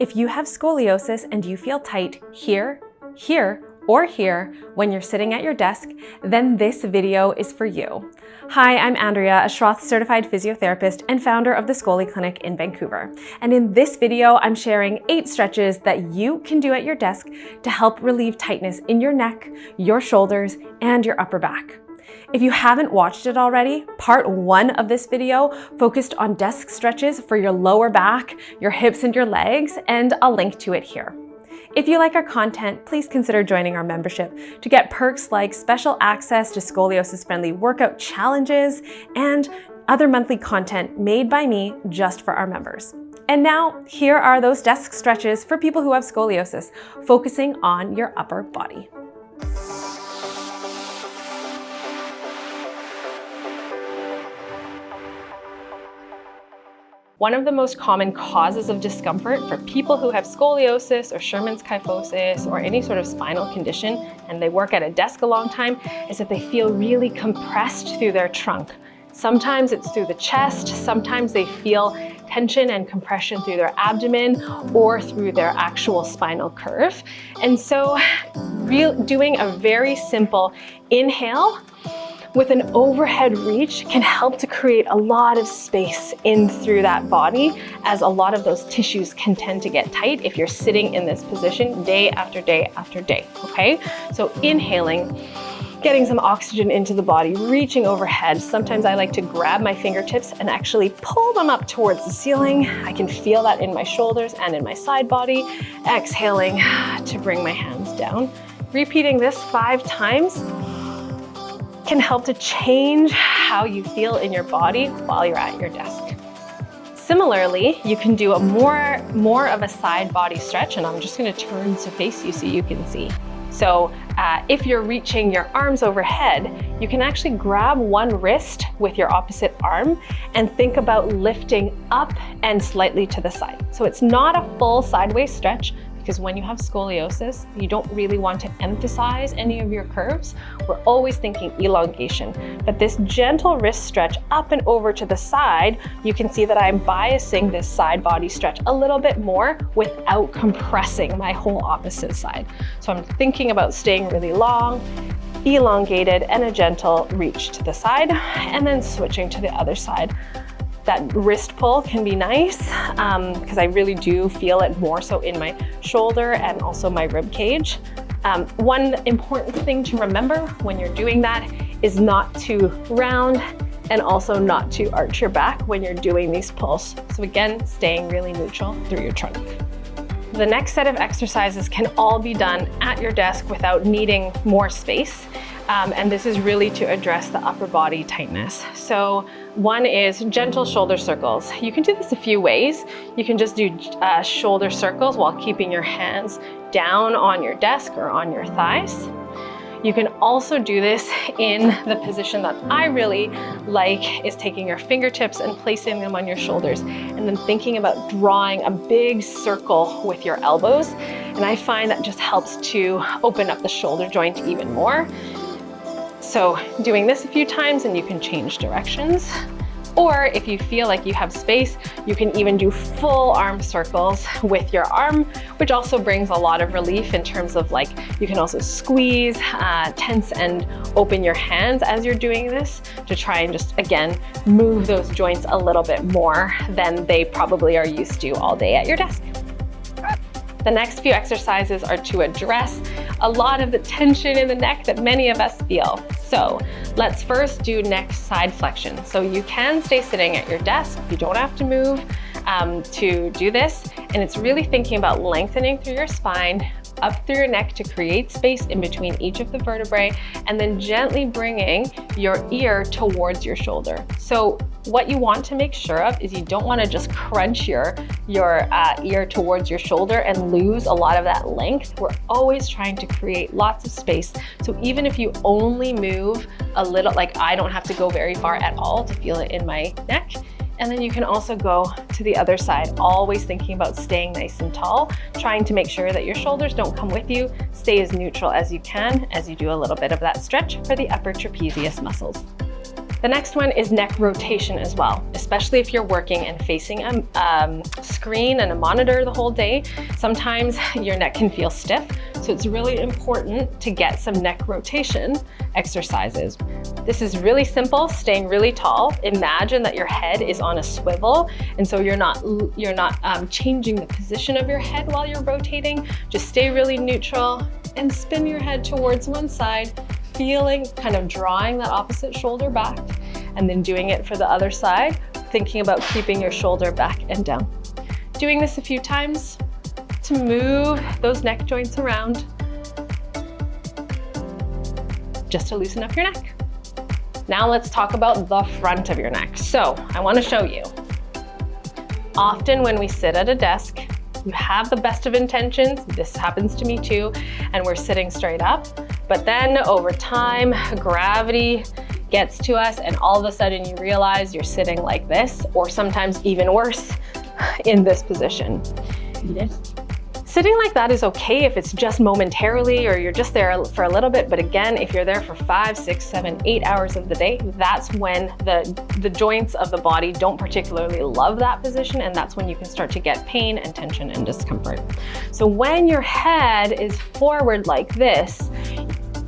If you have scoliosis and you feel tight here, here, or here when you're sitting at your desk, then this video is for you. Hi, I'm Andrea, a Schroth certified physiotherapist and founder of the ScoliClinic in Vancouver. And in this video, I'm sharing 8 stretches that you can do at your desk to help relieve tightness in your neck, your shoulders, and your upper back. If you haven't watched it already, part 1 of this video focused on desk stretches for your lower back, your hips, and your legs, and I'll link to it here. If you like our content, please consider joining our membership to get perks like special access to scoliosis-friendly workout challenges and other monthly content made by me just for our members. And now, here are those desk stretches for people who have scoliosis, focusing on your upper body. One of the most common causes of discomfort for people who have scoliosis or Scheuermann's kyphosis or any sort of spinal condition and they work at a desk a long time is that they feel really compressed through their trunk. Sometimes it's through the chest, sometimes they feel tension and compression through their abdomen or through their actual spinal curve. And so doing a very simple inhale with an overhead reach can help to create a lot of space in through that body, as a lot of those tissues can tend to get tight if you're sitting in this position day after day after day, okay? So inhaling, getting some oxygen into the body, reaching overhead. Sometimes I like to grab my fingertips and actually pull them up towards the ceiling. I can feel that in my shoulders and in my side body. Exhaling to bring my hands down. Repeating this 5 times can help to change how you feel in your body while you're at your desk. Similarly, you can do a more of a side body stretch, and I'm just gonna turn to face you so you can see. So if you're reaching your arms overhead, you can actually grab one wrist with your opposite arm and think about lifting up and slightly to the side. So it's not a full sideways stretch, because when you have scoliosis, you don't really want to emphasize any of your curves. We're always thinking elongation. But this gentle wrist stretch up and over to the side, you can see that I'm biasing this side body stretch a little bit more without compressing my whole opposite side. So I'm thinking about staying really long, elongated, and a gentle reach to the side, and then switching to the other side. That wrist pull can be nice because I really do feel it more so in my shoulder and also my rib cage. One important thing to remember when you're doing that is not to round and also not to arch your back when you're doing these pulls. So again, staying really neutral through your trunk. The next set of exercises can all be done at your desk without needing more space. And this is really to address the upper body tightness. So one is gentle shoulder circles. You can do this a few ways. You can just do shoulder circles while keeping your hands down on your desk or on your thighs. You can also do this in the position that I really like, is taking your fingertips and placing them on your shoulders and then thinking about drawing a big circle with your elbows. And I find that just helps to open up the shoulder joint even more. So doing this a few times and you can change directions. Or if you feel like you have space, you can even do full arm circles with your arm, which also brings a lot of relief in terms of like, you can also squeeze, tense and open your hands as you're doing this to try and just, again, move those joints a little bit more than they probably are used to all day at your desk. The next few exercises are to address a lot of the tension in the neck that many of us feel. So let's first do neck side flexion. So you can stay sitting at your desk. You don't have to move to do this. And it's really thinking about lengthening through your spine, up through your neck to create space in between each of the vertebrae, and then gently bringing your ear towards your shoulder. So what you want to make sure of is you don't want to just crunch your ear towards your shoulder and lose a lot of that length. We're always trying to create lots of space. So even if you only move a little, like I don't have to go very far at all to feel it in my neck. And then you can also go to the other side, always thinking about staying nice and tall, trying to make sure that your shoulders don't come with you. Stay as neutral as you can as you do a little bit of that stretch for the upper trapezius muscles. The next one is neck rotation as well, especially if you're working and facing a screen and a monitor the whole day. Sometimes your neck can feel stiff, so it's really important to get some neck rotation exercises. This is really simple, staying really tall. Imagine that your head is on a swivel, and so you're not changing the position of your head while you're rotating. Just stay really neutral and spin your head towards one side, feeling, kind of drawing that opposite shoulder back, and then doing it for the other side, thinking about keeping your shoulder back and down. Doing this a few times to move those neck joints around, just to loosen up your neck. Now let's talk about the front of your neck. So I want to show you. Often when we sit at a desk, you have the best of intentions, this happens to me too, and we're sitting straight up. But then over time, gravity gets to us and all of a sudden you realize you're sitting like this, or sometimes even worse, in this position. Sitting like that is okay if it's just momentarily or you're just there for a little bit, but again, if you're there for 5, 6, 7, 8 hours of the day, that's when the joints of the body don't particularly love that position, and that's when you can start to get pain and tension and discomfort. So when your head is forward like this,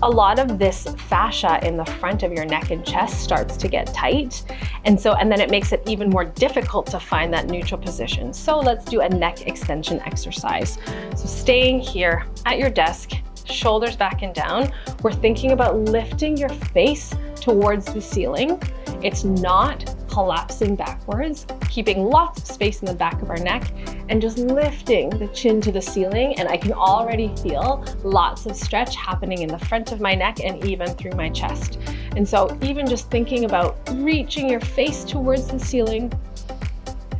a lot of this fascia in the front of your neck and chest starts to get tight. And then it makes it even more difficult to find that neutral position. So let's do a neck extension exercise. So staying here at your desk, shoulders back and down, we're thinking about lifting your face towards the ceiling. It's not collapsing backwards, keeping lots of space in the back of our neck, and just lifting the chin to the ceiling. And I can already feel lots of stretch happening in the front of my neck and even through my chest. And so even just thinking about reaching your face towards the ceiling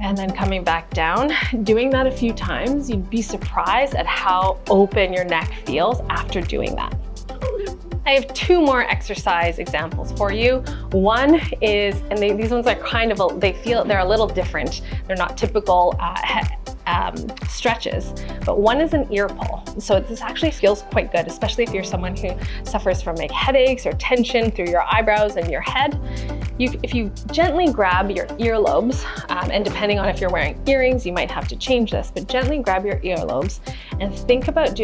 and then coming back down, doing that a few times, you'd be surprised at how open your neck feels after doing that. I have 2 more exercise examples for you. One is, and these ones are kind of, they're a little different. They're not typical stretches, but one is an ear pull. So this actually feels quite good, especially if you're someone who suffers from like headaches or tension through your eyebrows and your head. If you gently grab your earlobes, and depending on if you're wearing earrings, you might have to change this, but gently grab your earlobes and think about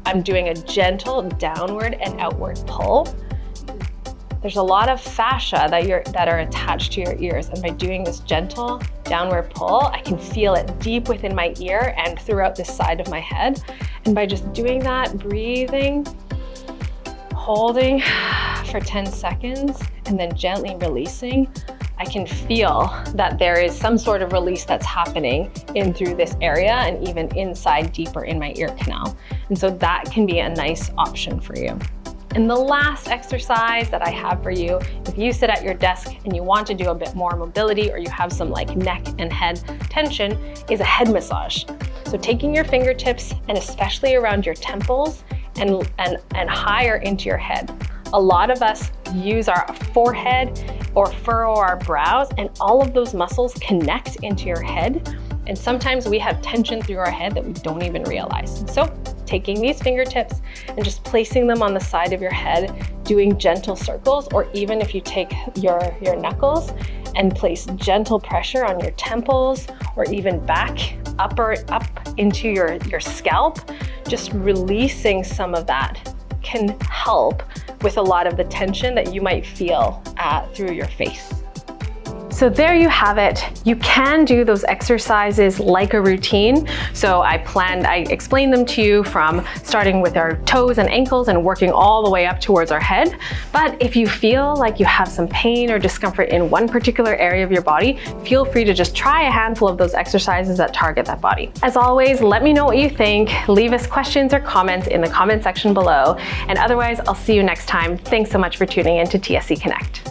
I'm doing a gentle downward and outward pull. There's a lot of fascia that are attached to your ears, and by doing this gentle downward pull, I can feel it deep within my ear and throughout this side of my head. And by just doing that, breathing, holding for 10 seconds, and then gently releasing, I can feel that there is some sort of release that's happening in through this area and even inside deeper in my ear canal. And so that can be a nice option for you. And the last exercise that I have for you, if you sit at your desk and you want to do a bit more mobility or you have some like neck and head tension, is a head massage. So taking your fingertips and especially around your temples and higher into your head. A lot of us use our forehead or furrow our brows, and all of those muscles connect into your head. And sometimes we have tension through our head that we don't even realize. So taking these fingertips and just placing them on the side of your head, doing gentle circles, or even if you take your knuckles and place gentle pressure on your temples or even back up into your scalp, just releasing some of that can help with a lot of the tension that you might feel through your face. So there you have it. You can do those exercises like a routine. So I explained them to you from starting with our toes and ankles and working all the way up towards our head. But if you feel like you have some pain or discomfort in one particular area of your body, feel free to just try a handful of those exercises that target that body. As always, let me know what you think. Leave us questions or comments in the comment section below. And otherwise, I'll see you next time. Thanks so much for tuning in to TSC Connect.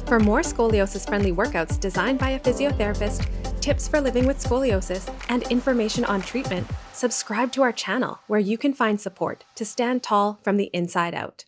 For more scoliosis-friendly workouts designed by a physiotherapist, tips for living with scoliosis, and information on treatment, subscribe to our channel where you can find support to stand tall from the inside out.